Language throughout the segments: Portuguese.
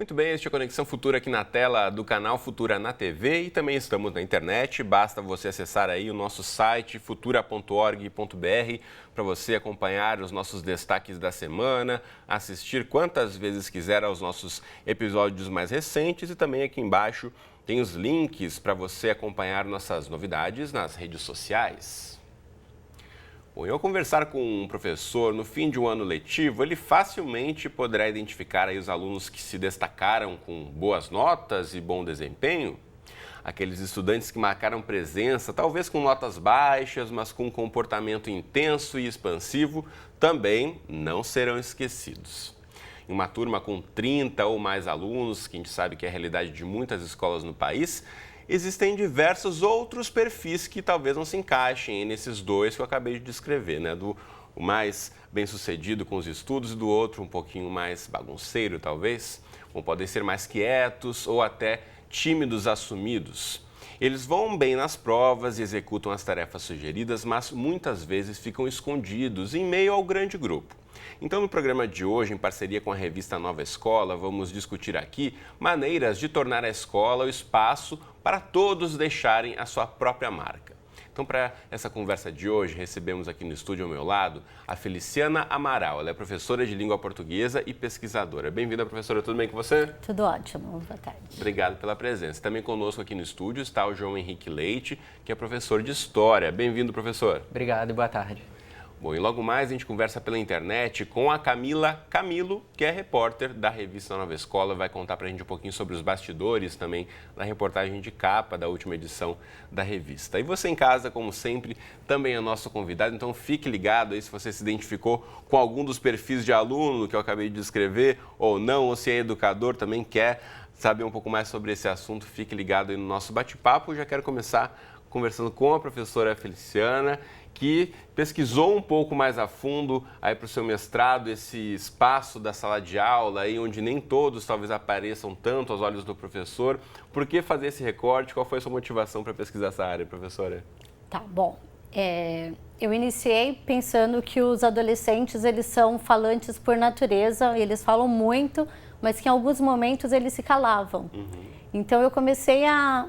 Muito bem, este é a Conexão Futura aqui na tela do canal Futura na TV e também estamos na internet. Basta você acessar aí o nosso site futura.org.br para você acompanhar os nossos destaques da semana, assistir quantas vezes quiser aos nossos episódios mais recentes e também aqui embaixo tem os links para você acompanhar nossas novidades nas redes sociais. Bom, ao conversar com um professor no fim de um ano letivo, ele facilmente poderá identificar aí os alunos que se destacaram com boas notas e bom desempenho. Aqueles estudantes que marcaram presença, talvez com notas baixas, mas com um comportamento intenso e expansivo, também não serão esquecidos. Em uma turma com 30 ou mais alunos, que a gente sabe que é a realidade de muitas escolas no país, existem diversos outros perfis que talvez não se encaixem nesses dois que eu acabei de descrever, né? Do mais bem-sucedido com os estudos e do outro um pouquinho mais bagunceiro, talvez. Ou podem ser mais quietos ou até tímidos assumidos. Eles vão bem nas provas e executam as tarefas sugeridas, mas muitas vezes ficam escondidos em meio ao grande grupo. Então, no programa de hoje, em parceria com a revista Nova Escola, vamos discutir aqui maneiras de tornar a escola o espaço para todos deixarem a sua própria marca. Então, para essa conversa de hoje, recebemos aqui no estúdio ao meu lado a Feliciana Amaral. Ela é professora de língua portuguesa e pesquisadora. Bem-vinda, professora. Tudo bem com você? Tudo ótimo. Boa tarde. Obrigado pela presença. Também conosco aqui no estúdio está o João Henrique Leite, que é professor de História. Bem-vindo, professor. Obrigado e boa tarde. Bom, e logo mais a gente conversa pela internet com a Camila Camilo, que é repórter da revista Nova Escola, vai contar pra gente um pouquinho sobre os bastidores também da reportagem de capa da última edição da revista. E você em casa, como sempre, também é nosso convidado, então fique ligado aí se você se identificou com algum dos perfis de aluno que eu acabei de descrever ou não, ou se é educador, também quer saber um pouco mais sobre esse assunto, fique ligado aí no nosso bate-papo. Já quero começar conversando com a professora Feliciana, que pesquisou um pouco mais a fundo aí para o seu mestrado esse espaço da sala de aula, aí onde nem todos talvez apareçam tanto aos olhos do professor. Por que fazer esse recorte? Qual foi a sua motivação para pesquisar essa área, professora? Tá bom. Eu iniciei pensando que os adolescentes, eles são falantes por natureza, eles falam muito, mas que em alguns momentos eles se calavam. Então eu comecei a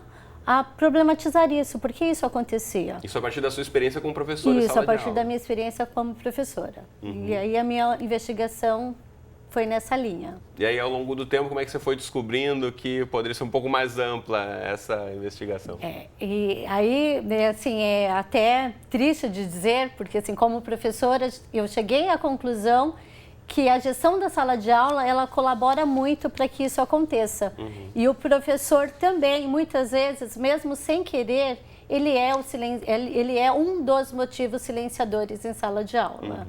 problematizar isso, por que isso acontecia. Isso a partir da sua experiência como professora em Isso, sala a de partir aula. da minha experiência como professora. E aí a minha investigação foi nessa linha. E aí, ao longo do tempo, como é que você foi descobrindo que poderia ser um pouco mais ampla essa investigação? E aí, assim, é até triste de dizer, porque assim, como professora, eu cheguei à conclusão que a gestão da sala de aula, ela colabora muito para que isso aconteça. E o professor também, muitas vezes, mesmo sem querer, ele é um dos motivos silenciadores em sala de aula.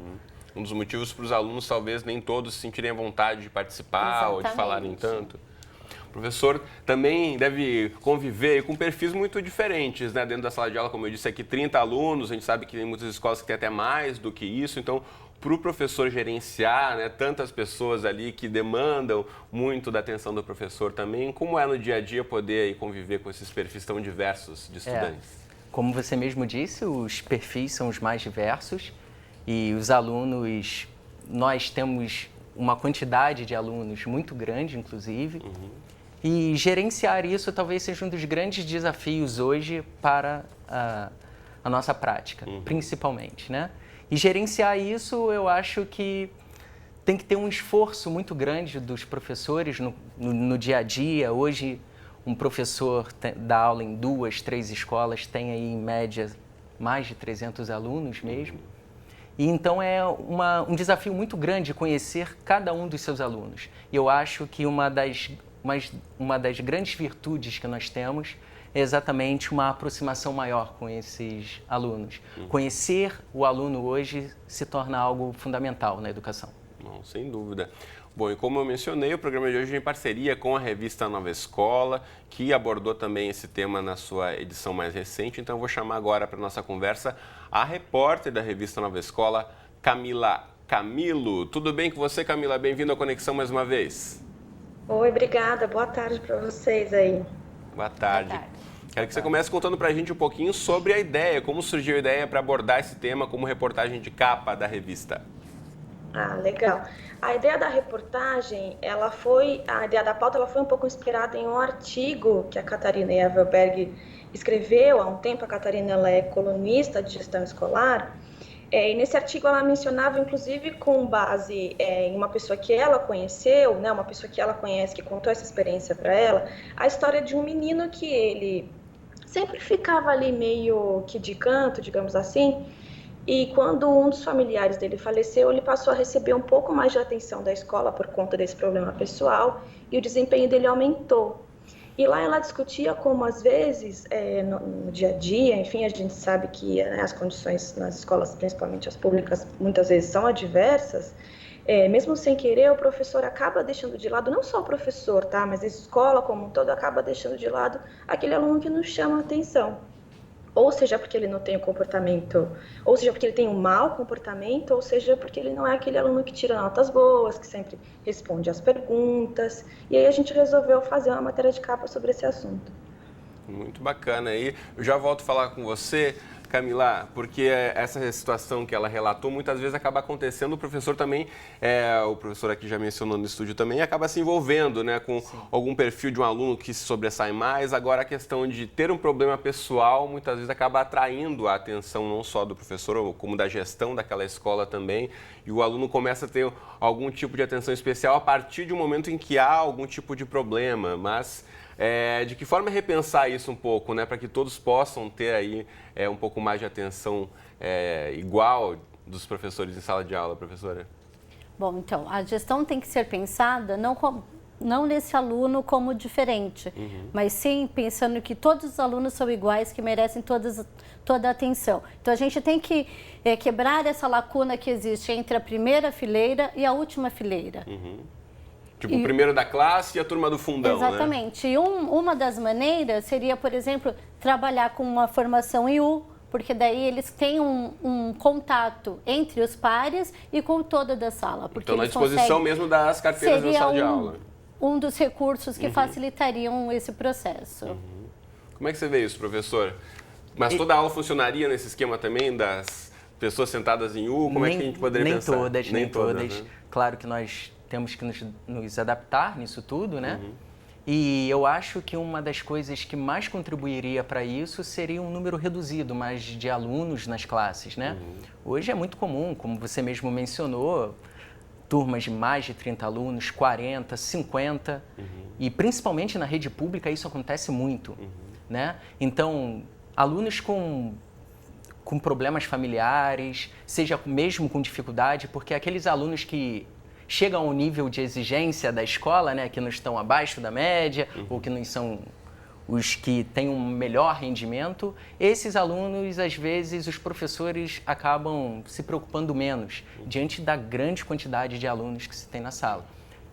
Um dos motivos para os alunos, talvez, nem todos se sentirem à vontade de participar ou de falarem tanto. O professor também deve conviver com perfis muito diferentes, né? Dentro da sala de aula, como eu disse aqui, 30 alunos, a gente sabe que tem muitas escolas que têm até mais do que isso, então para o professor gerenciar, né, tantas pessoas ali que demandam muito da atenção do professor também, como é no dia a dia poder aí conviver com esses perfis tão diversos de estudantes? Como você mesmo disse, os perfis são os mais diversos e os alunos, nós temos uma quantidade de alunos muito grande, inclusive, e gerenciar isso talvez seja um dos grandes desafios hoje para a nossa prática, principalmente, né? E gerenciar isso, eu acho que tem que ter um esforço muito grande dos professores no dia a dia. Hoje, um professor dá aula em 2, 3 escolas, tem aí, em média, mais de 300 alunos mesmo. E então é um desafio muito grande conhecer cada um dos seus alunos. E eu acho que uma das grandes virtudes que nós temos é exatamente uma aproximação maior com esses alunos. Conhecer o aluno hoje se torna algo fundamental na educação. Não, sem dúvida. Bom, e como eu mencionei, o programa de hoje é em parceria com a revista Nova Escola, que abordou também esse tema na sua edição mais recente. Então, eu vou chamar agora para a nossa conversa a repórter da revista Nova Escola, Camila Camilo. Tudo bem com você, Camila? Bem-vindo à Conexão mais uma vez. Oi, obrigada. Boa tarde para vocês aí. Boa tarde. Quero que você comece contando para a gente um pouquinho sobre a ideia, como surgiu a ideia para abordar esse tema como reportagem de capa da revista. Ah, legal. A ideia da reportagem, a ideia da pauta, ela foi um pouco inspirada em um artigo que a Catarina Evelberg escreveu há um tempo. A Catarina, ela é colunista de gestão escolar, e nesse artigo ela mencionava, inclusive, com base em uma pessoa que ela conheceu, né, uma pessoa que ela conhece, que contou essa experiência para ela, a história de um menino que ele sempre ficava ali meio que de canto, digamos assim, e quando um dos familiares dele faleceu, ele passou a receber um pouco mais de atenção da escola por conta desse problema pessoal, e o desempenho dele aumentou. E lá ela discutia como, às vezes, no dia a dia, enfim, a gente sabe que as condições nas escolas, principalmente as públicas, muitas vezes são adversas. Mesmo sem querer, o professor acaba deixando de lado, não só o professor, tá? Mas a escola como um todo acaba deixando de lado aquele aluno que nos chama a atenção. Ou seja, porque ele não tem o comportamento, ou seja, porque ele tem um mau comportamento, ou seja, porque ele não é aquele aluno que tira notas boas, que sempre responde às perguntas. E aí a gente resolveu fazer uma matéria de capa sobre esse assunto. Muito bacana aí. Eu já volto a falar com você, Camila, porque essa situação que ela relatou muitas vezes acaba acontecendo, o professor também, o professor aqui já mencionou no estúdio também, acaba se envolvendo, né, com algum perfil de um aluno que se sobressai mais. Agora a questão de ter um problema pessoal muitas vezes acaba atraindo a atenção não só do professor, como da gestão daquela escola também, e o aluno começa a ter algum tipo de atenção especial a partir de um momento em que há algum tipo de problema, mas... de que forma repensar isso um pouco, né, para que todos possam ter aí um pouco mais de atenção igual dos professores em sala de aula, professora? Bom, então, a gestão tem que ser pensada não nesse aluno como diferente, mas sim pensando que todos os alunos são iguais, que merecem toda a atenção. Então, a gente tem que quebrar essa lacuna que existe entre a primeira fileira e a última fileira. Tipo, o primeiro da classe e a turma do fundão, exatamente. Né? E uma das maneiras seria, por exemplo, trabalhar com uma formação em U, porque daí eles têm um contato entre os pares e com toda da sala. Porque então, na disposição mesmo das carteiras da sala de aula. Um dos recursos que facilitariam esse processo. Como é que você vê isso, professor? Mas toda a aula funcionaria nesse esquema também das pessoas sentadas em U? Como é que a gente poderia pensar? Nem todas. Né? Claro que nós temos que nos adaptar nisso tudo, né? E eu acho que uma das coisas que mais contribuiria para isso seria um número reduzido mais de alunos nas classes, né? Hoje é muito comum, como você mesmo mencionou, turmas de mais de 30 alunos, 40, 50, e principalmente na rede pública isso acontece muito, né? Então, alunos com problemas familiares, seja mesmo com dificuldade, porque aqueles alunos que chegam ao nível de exigência da escola, né, que não estão abaixo da média, ou que não são os que têm um melhor rendimento, esses alunos, às vezes, os professores acabam se preocupando menos diante da grande quantidade de alunos que se tem na sala.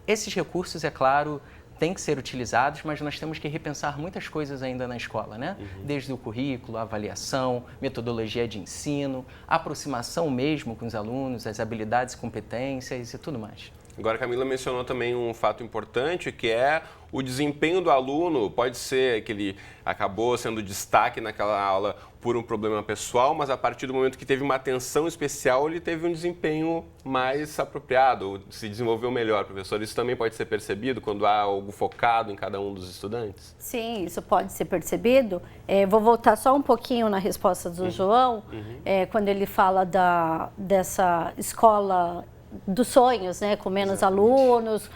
Esses recursos, é claro, têm que ser utilizados, mas nós temos que repensar muitas coisas ainda na escola, né? Desde o currículo, a avaliação, metodologia de ensino, aproximação mesmo com os alunos, as habilidades e competências e tudo mais. Agora, a Camila mencionou também um fato importante, que é o desempenho do aluno. Pode ser que ele acabou sendo destaque naquela aula por um problema pessoal, mas a partir do momento que teve uma atenção especial, ele teve um desempenho mais apropriado, se desenvolveu melhor, professor. Isso também pode ser percebido quando há algo focado em cada um dos estudantes? Sim, isso pode ser percebido. Vou voltar só um pouquinho na resposta do João, quando ele fala dessa escola dos sonhos, né, com menos alunos,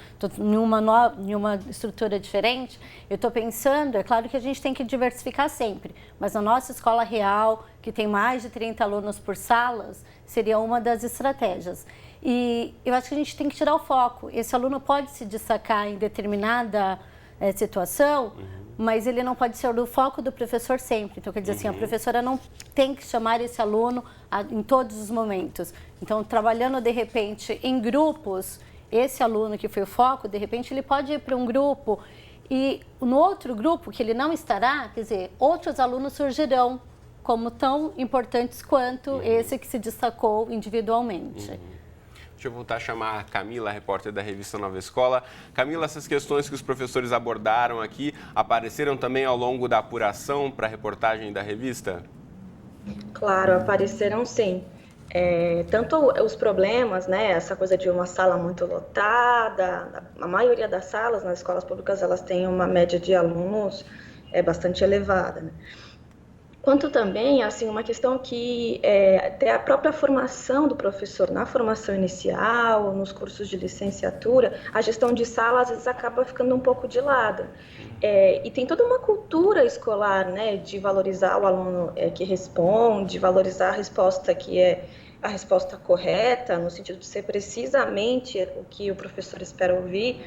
em uma estrutura diferente. Eu estou pensando, é claro que a gente tem que diversificar sempre, mas na nossa escola real, que tem mais de 30 alunos por salas, seria uma das estratégias. E eu acho que a gente tem que tirar o foco. Esse aluno pode se destacar em determinada situação, mas ele não pode ser o foco do professor sempre. Então, quer dizer assim, a professora não tem que chamar esse aluno em todos os momentos. Então, trabalhando, de repente, em grupos, esse aluno que foi o foco, de repente, ele pode ir para um grupo e no outro grupo que ele não estará, quer dizer, outros alunos surgirão como tão importantes quanto esse que se destacou individualmente. Deixa eu voltar a chamar a Camila, a repórter da revista Nova Escola. Camila, essas questões que os professores abordaram aqui apareceram também ao longo da apuração para a reportagem da revista? Claro, apareceram sim. Tanto os problemas, né, essa coisa de uma sala muito lotada, a maioria das salas nas escolas públicas elas têm uma média de alunos bastante elevada, né? Quanto também, assim, uma questão que até a própria formação do professor, na formação inicial, nos cursos de licenciatura, a gestão de sala às vezes acaba ficando um pouco de lado. E tem toda uma cultura escolar, né, de valorizar o aluno que responde, valorizar a resposta que é a resposta correta, no sentido de ser precisamente o que o professor espera ouvir,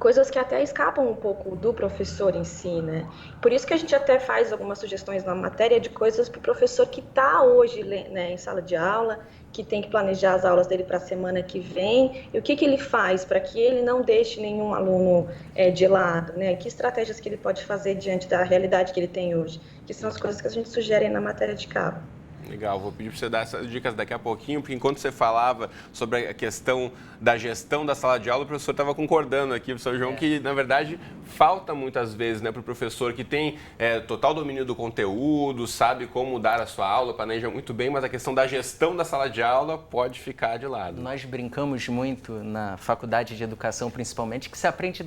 coisas que até escapam um pouco do professor em si, né? Por isso que a gente até faz algumas sugestões na matéria de coisas para o professor que está hoje, né, em sala de aula, que tem que planejar as aulas dele para a semana que vem, e o que ele faz para que ele não deixe nenhum aluno de lado, né? Que estratégias que ele pode fazer diante da realidade que ele tem hoje, que são as coisas que a gente sugere na matéria de cabo. Legal, vou pedir para você dar essas dicas daqui a pouquinho, porque enquanto você falava sobre a questão da gestão da sala de aula, o professor estava concordando aqui, professor João, que na verdade falta muitas vezes, né, para o professor que tem total domínio do conteúdo, sabe como dar a sua aula, planeja muito bem, mas a questão da gestão da sala de aula pode ficar de lado. Nós brincamos muito na faculdade de educação, principalmente, que se aprende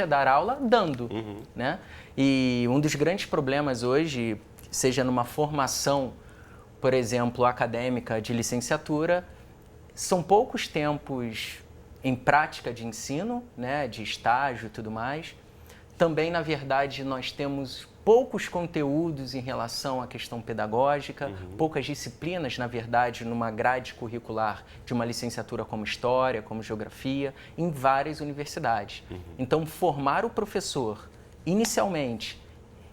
a dar aula dando, né? E um dos grandes problemas hoje, seja numa formação, por exemplo, acadêmica de licenciatura, são poucos tempos em prática de ensino, né, de estágio e tudo mais. Também, na verdade, nós temos poucos conteúdos em relação à questão pedagógica, poucas disciplinas, na verdade, numa grade curricular de uma licenciatura como História, como Geografia, em várias universidades. Então, formar o professor, inicialmente,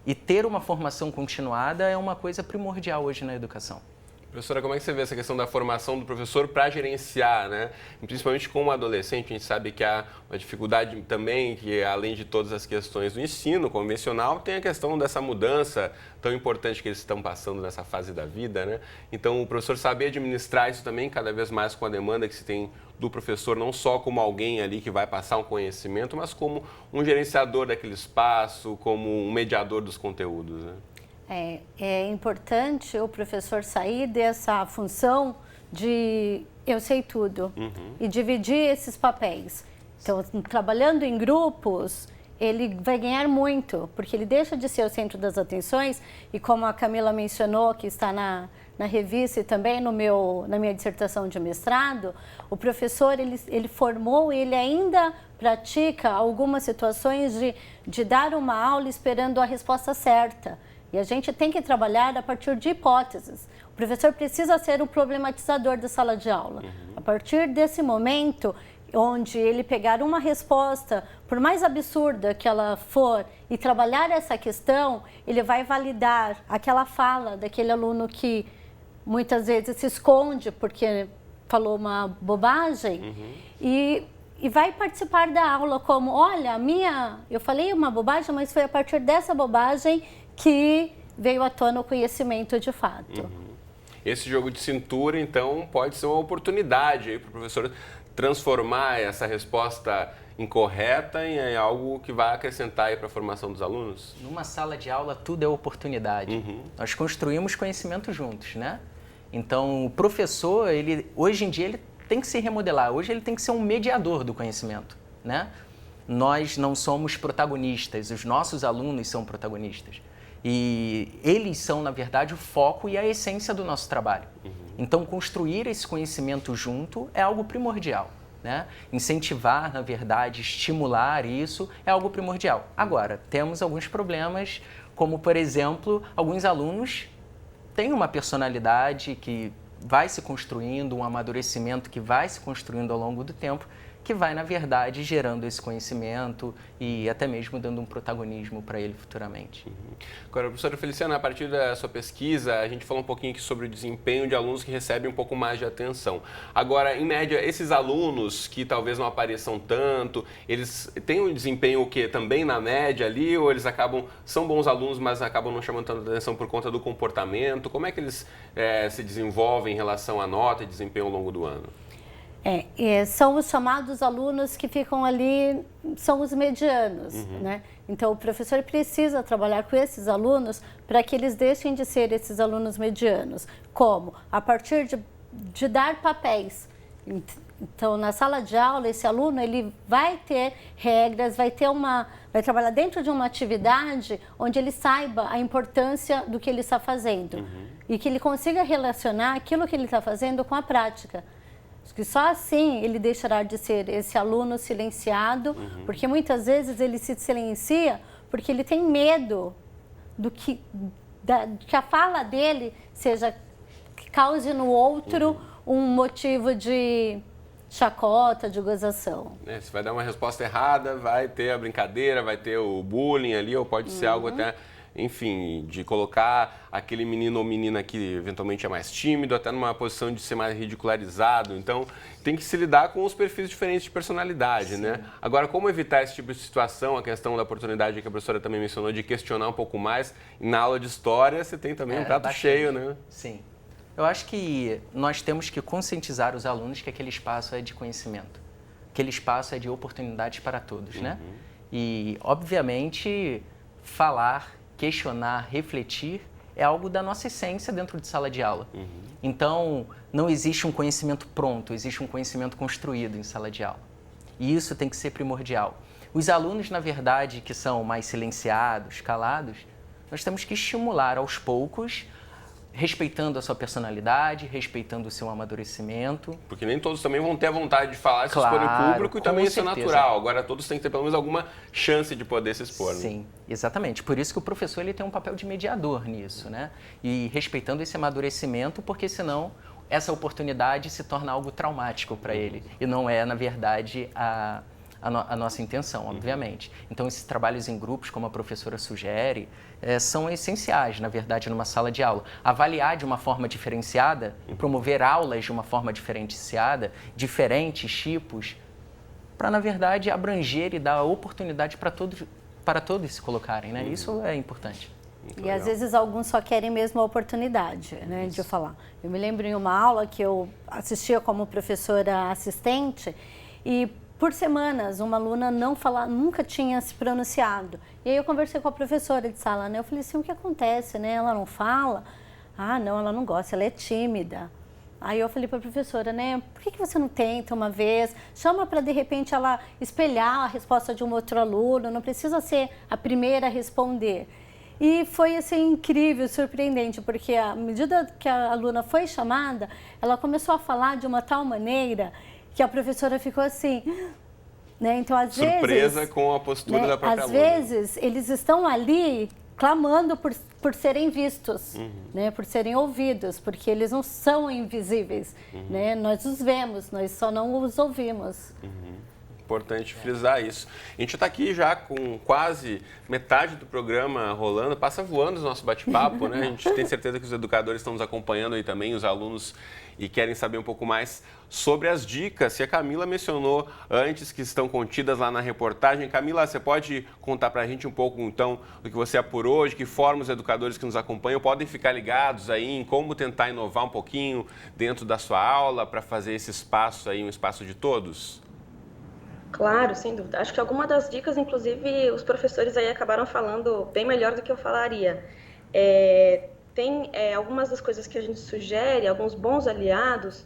e ter uma formação continuada é uma coisa primordial hoje na educação. Professora, como é que você vê essa questão da formação do professor para gerenciar, né? Principalmente com o adolescente, a gente sabe que há uma dificuldade também, que além de todas as questões do ensino convencional, tem a questão dessa mudança tão importante que eles estão passando nessa fase da vida, né? Então, o professor saber administrar isso também, cada vez mais com a demanda que se tem do professor, não só como alguém ali que vai passar um conhecimento, mas como um gerenciador daquele espaço, como um mediador dos conteúdos, né? É importante o professor sair dessa função de eu sei tudo e dividir esses papéis. Então, trabalhando em grupos, ele vai ganhar muito, porque ele deixa de ser o centro das atenções e como a Camila mencionou, que está na revista e também na minha dissertação de mestrado, o professor, ele formou e ele ainda pratica algumas situações de dar uma aula esperando a resposta certa. E a gente tem que trabalhar a partir de hipóteses. O professor precisa ser o problematizador da sala de aula. A partir desse momento, onde ele pegar uma resposta, por mais absurda que ela for, e trabalhar essa questão, ele vai validar aquela fala daquele aluno que muitas vezes se esconde porque falou uma bobagem e vai participar da aula como, olha, eu falei uma bobagem, mas foi a partir dessa bobagem que veio à tona o conhecimento de fato. Esse jogo de cintura, então, pode ser uma oportunidade para o professor transformar essa resposta incorreta em algo que vai acrescentar para a formação dos alunos? Numa sala de aula, tudo é oportunidade. Nós construímos conhecimento juntos, né? Então, o professor, hoje em dia, ele tem que se remodelar. Hoje ele tem que ser um mediador do conhecimento, né? Nós não somos protagonistas, os nossos alunos são protagonistas. E eles são, na verdade, o foco e a essência do nosso trabalho. Então, construir esse conhecimento junto é algo primordial, né? Incentivar, na verdade, estimular isso é algo primordial. Agora, temos alguns problemas, como, por exemplo, alguns alunos têm uma personalidade que vai se construindo, um amadurecimento que vai se construindo ao longo do tempo, que vai, na verdade, gerando esse conhecimento e até mesmo dando um protagonismo para ele futuramente. Agora, professora Feliciana, a partir da sua pesquisa, a gente falou um pouquinho aqui sobre o desempenho de alunos que recebem um pouco mais de atenção. Agora, em média, esses alunos que talvez não apareçam tanto, eles têm um desempenho o quê? Também na média ali, ou eles são bons alunos, mas acabam não chamando tanta atenção por conta do comportamento? Como é que eles se desenvolvem em relação à nota e desempenho ao longo do ano? São os chamados alunos que ficam ali, são os medianos, né? Então, o professor precisa trabalhar com esses alunos para que eles deixem de ser esses alunos medianos. Como? A partir de dar papéis. Então, na sala de aula, esse aluno ele vai ter regras, vai trabalhar dentro de uma atividade onde ele saiba a importância do que ele está fazendo e que ele consiga relacionar aquilo que ele está fazendo com a prática. Acho que só assim ele deixará de ser esse aluno silenciado, porque muitas vezes ele se silencia porque ele tem medo que a fala dele que cause no outro um motivo de chacota, de gozação. Se vai dar uma resposta errada, vai ter a brincadeira, vai ter o bullying ali, ou pode ser algo até, enfim, de colocar aquele menino ou menina que eventualmente é mais tímido, até numa posição de ser mais ridicularizado. Então, tem que se lidar com os perfis diferentes de personalidade, né? Agora, como evitar esse tipo de situação, a questão da oportunidade que a professora também mencionou, de questionar um pouco mais, e na aula de história você tem também um prato cheio, né? Sim. Eu acho que nós temos que conscientizar os alunos que aquele espaço é de conhecimento, aquele espaço é de oportunidades para todos, né? E, obviamente, falar, questionar, refletir é algo da nossa essência dentro de sala de aula. Então, não existe um conhecimento pronto, existe um conhecimento construído em sala de aula. E isso tem que ser primordial. Os alunos, na verdade, que são mais silenciados, calados, nós temos que estimular aos poucos, respeitando a sua personalidade, respeitando o seu amadurecimento. Porque nem todos também vão ter a vontade de falar, se expor em público, e também isso é natural. Agora, todos têm que ter pelo menos alguma chance de poder se expor. Sim, né? Exatamente. Por isso que o professor ele tem um papel de mediador nisso, né? E respeitando esse amadurecimento, porque senão essa oportunidade se torna algo traumático para ele. E não é, na verdade, a nossa intenção, obviamente. Então, esses trabalhos em grupos, como a professora sugere, são essenciais, na verdade, numa sala de aula. Avaliar de uma forma diferenciada, promover aulas de uma forma diferenciada, diferentes tipos, para, na verdade, abranger e dar oportunidade para todos se colocarem, né? Isso é importante. E às vezes alguns só querem mesmo a oportunidade, né, de falar. Eu me lembro em uma aula que eu assistia como professora assistente e por semanas, uma aluna nunca tinha se pronunciado. E aí eu conversei com a professora de sala, né? Eu falei assim, o que acontece, né? Ela não fala? Ah, não, ela não gosta, ela é tímida. Aí eu falei para a professora, né? Por que você não tenta uma vez? Chama para, de repente, ela espelhar a resposta de um outro aluno, não precisa ser a primeira a responder. E foi, assim, incrível, surpreendente, porque à medida que a aluna foi chamada, ela começou a falar de uma tal maneira que a professora ficou assim, né? Então, às vezes... Surpresa com a postura da própria aluna. Às vezes, eles estão ali clamando por serem vistos, né? Por serem ouvidos, porque eles não são invisíveis, né? Nós os vemos, nós só não os ouvimos. Importante frisar isso. A gente está aqui já com quase metade do programa rolando, passa voando o nosso bate-papo, né? A gente tem certeza que os educadores estão nos acompanhando aí também, os alunos, e querem saber um pouco mais sobre as dicas que a Camila mencionou antes, que estão contidas lá na reportagem. Camila, você pode contar para a gente um pouco, então, do que você apurou, de que forma os educadores que nos acompanham podem ficar ligados aí em como tentar inovar um pouquinho dentro da sua aula para fazer esse espaço aí um espaço de todos? Claro, sem dúvida. Acho que alguma das dicas, inclusive, os professores aí acabaram falando bem melhor do que eu falaria. Tem algumas das coisas que a gente sugere, alguns bons aliados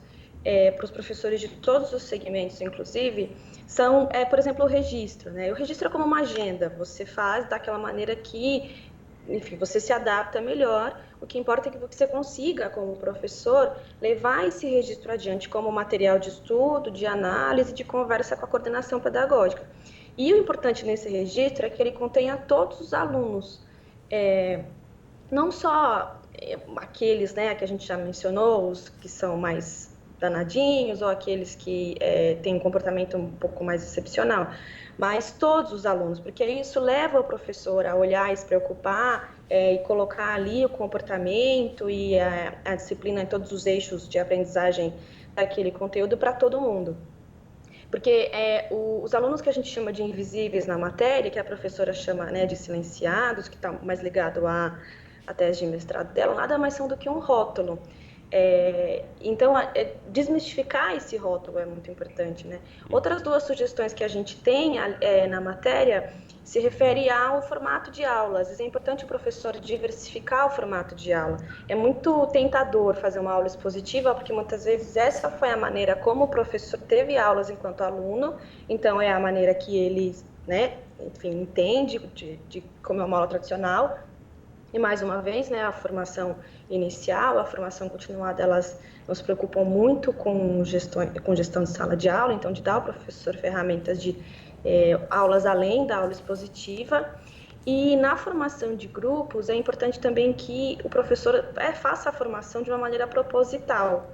para os professores de todos os segmentos, inclusive, são, por exemplo, o registro, né? O registro é como uma agenda, você faz daquela maneira que, enfim, você se adapta melhor. O que importa é que você consiga, como professor, levar esse registro adiante como material de estudo, de análise, de conversa com a coordenação pedagógica. E o importante nesse registro é que ele contenha todos os alunos, não só aqueles, né, que a gente já mencionou, os que são mais danadinhos ou aqueles que têm um comportamento um pouco mais excepcional, mas todos os alunos, porque isso leva o professor a olhar e se preocupar e colocar ali o comportamento e a disciplina em todos os eixos de aprendizagem daquele conteúdo para todo mundo. Porque os alunos que a gente chama de invisíveis na matéria, que a professora chama, né, de silenciados, que está mais ligado à tese de mestrado dela, nada mais são do que um rótulo. Então, desmistificar esse rótulo é muito importante, né? Outras duas sugestões que a gente tem na matéria se refere ao formato de aula. Às vezes é importante o professor diversificar o formato de aula. É muito tentador fazer uma aula expositiva, porque muitas vezes essa foi a maneira como o professor teve aulas enquanto aluno, então é a maneira que ele, né, enfim, entende de como é uma aula tradicional. E mais uma vez, né, a formação inicial, a formação continuada, elas nos preocupam muito com gestão de sala de aula, então de dar ao professor ferramentas de aulas além da aula expositiva. E na formação de grupos, é importante também que o professor faça a formação de uma maneira proposital.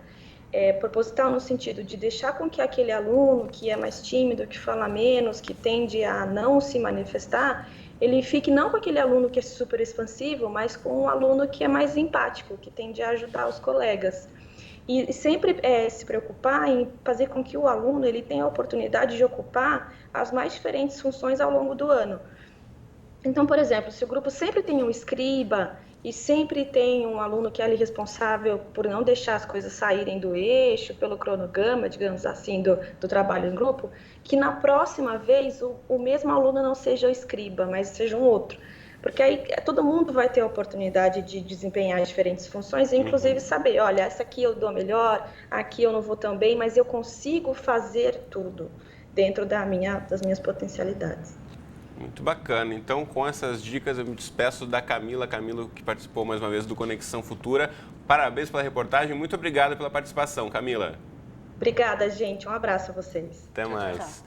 Proposital no sentido de deixar com que aquele aluno que é mais tímido, que fala menos, que tende a não se manifestar, ele fique não com aquele aluno que é super expansivo, mas com um aluno que é mais empático, que tende a ajudar os colegas. E sempre se preocupar em fazer com que o aluno ele tenha a oportunidade de ocupar as mais diferentes funções ao longo do ano. Então, por exemplo, se o grupo sempre tem um escriba e sempre tem um aluno que é ali responsável por não deixar as coisas saírem do eixo, pelo cronograma, digamos assim, do trabalho em grupo, que na próxima vez o mesmo aluno não seja o escriba, mas seja um outro. Porque aí todo mundo vai ter a oportunidade de desempenhar diferentes funções e inclusive saber, olha, essa aqui eu dou melhor, aqui eu não vou tão bem, mas eu consigo fazer tudo dentro das minhas potencialidades. Muito bacana. Então, com essas dicas, eu me despeço da Camila que participou mais uma vez do Conexão Futura. Parabéns pela reportagem. Muito obrigado pela participação, Camila. Obrigada, gente. Um abraço a vocês. Até mais.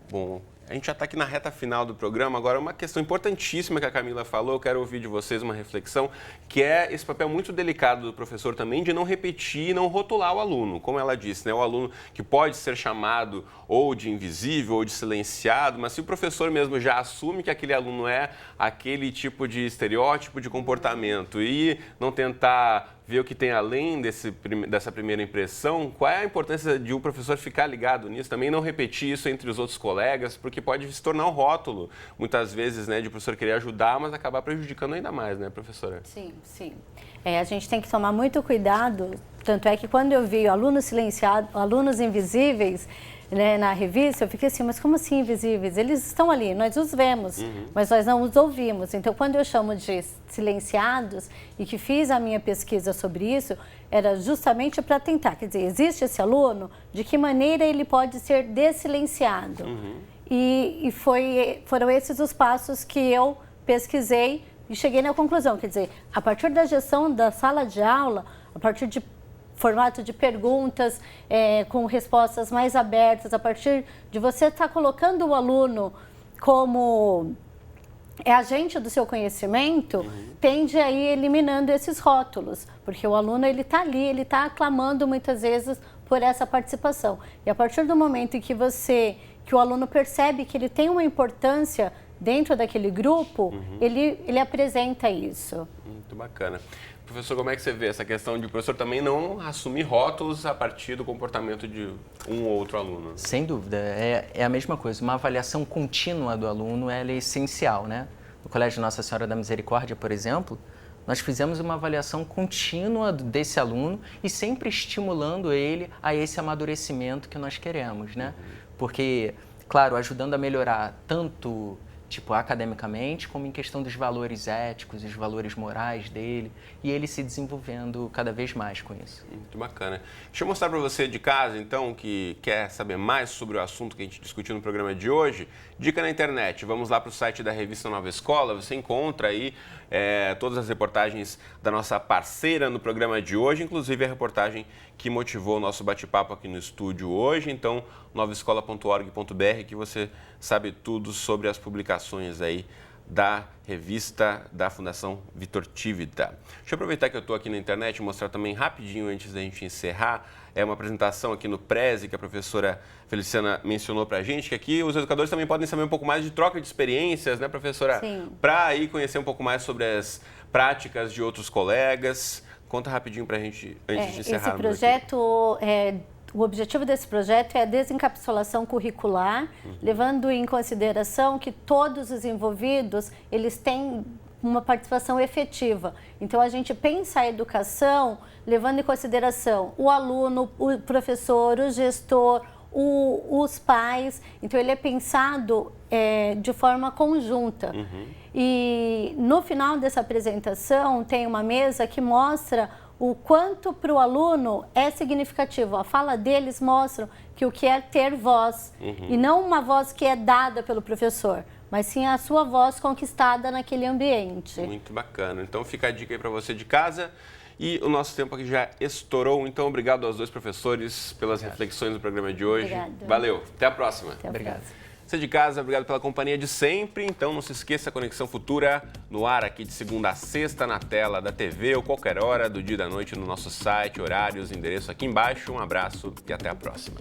Bom, a gente já está aqui na reta final do programa. Agora, uma questão importantíssima que a Camila falou, eu quero ouvir de vocês uma reflexão, que é esse papel muito delicado do professor também de não repetir e não rotular o aluno. Como ela disse, né? O aluno que pode ser chamado ou de invisível ou de silenciado, mas se o professor mesmo já assume que aquele aluno é aquele tipo de estereótipo de comportamento e não tentar ver o que tem além dessa primeira impressão, qual é a importância de o professor ficar ligado nisso, também não repetir isso entre os outros colegas, porque pode se tornar um rótulo, muitas vezes, né, de o professor querer ajudar, mas acabar prejudicando ainda mais, né, professora? Sim, sim. A gente tem que tomar muito cuidado, tanto é que quando eu vi alunos silenciados, alunos invisíveis, né, na revista, eu fiquei assim, mas como assim invisíveis? Eles estão ali, nós os vemos, mas nós não os ouvimos. Então, quando eu chamo de silenciados e que fiz a minha pesquisa sobre isso, era justamente para tentar, quer dizer, existe esse aluno, de que maneira ele pode ser dessilenciado? E foram esses os passos que eu pesquisei e cheguei na conclusão, quer dizer, a partir da gestão da sala de aula, a partir de formato de perguntas, com respostas mais abertas, a partir de você estar colocando o aluno como agente do seu conhecimento, tende a ir eliminando esses rótulos, porque o aluno ele está ali, ele está aclamando muitas vezes por essa participação. E a partir do momento em que o aluno percebe que ele tem uma importância dentro daquele grupo, ele apresenta isso. Muito bacana. Professor, como é que você vê essa questão de o professor também não assumir rótulos a partir do comportamento de um ou outro aluno? Sem dúvida, é a mesma coisa. Uma avaliação contínua do aluno ela é essencial, né? No Colégio Nossa Senhora da Misericórdia, por exemplo, nós fizemos uma avaliação contínua desse aluno e sempre estimulando ele a esse amadurecimento que nós queremos, né? Porque, claro, ajudando a melhorar tanto academicamente, como em questão dos valores éticos, os valores morais dele, e ele se desenvolvendo cada vez mais com isso. Muito bacana. Deixa eu mostrar para você de casa, então, que quer saber mais sobre o assunto que a gente discutiu no programa de hoje. Dica na internet, vamos lá para o site da revista Nova Escola, você encontra aí todas as reportagens da nossa parceira no programa de hoje, inclusive a reportagem que motivou o nosso bate-papo aqui no estúdio hoje. Então, novaescola.org.br, que você sabe tudo sobre as publicações aí da revista da Fundação Vitor Tivita. Deixa eu aproveitar que eu estou aqui na internet e mostrar também rapidinho, antes da gente encerrar, uma apresentação aqui no Prezi, que a professora Feliciana mencionou para a gente, que aqui os educadores também podem saber um pouco mais de troca de experiências, né, professora? Sim. Para aí conhecer um pouco mais sobre as práticas de outros colegas. Conta rapidinho para a gente, antes de encerrar. Esse projeto, o objetivo desse projeto é a desencapsulação curricular, levando em consideração que todos os envolvidos, eles têm uma participação efetiva. Então, a gente pensa a educação levando em consideração o aluno, o professor, o gestor, os pais. Então, ele é pensado de forma conjunta. E no final dessa apresentação, tem uma mesa que mostra o quanto para o aluno é significativo. A fala deles mostra que o que é ter voz, e não uma voz que é dada pelo professor, mas sim a sua voz conquistada naquele ambiente. Muito bacana. Então fica a dica aí para você de casa. E o nosso tempo aqui já estourou, então obrigado aos dois professores pelas reflexões do programa de hoje. Obrigada. Valeu, até a próxima. Obrigado. Você de casa, obrigado pela companhia de sempre. Então não se esqueça, Conexão Futura no ar aqui de segunda a sexta na tela da TV ou qualquer hora do dia e da noite no nosso site, horários, endereço aqui embaixo. Um abraço e até a próxima.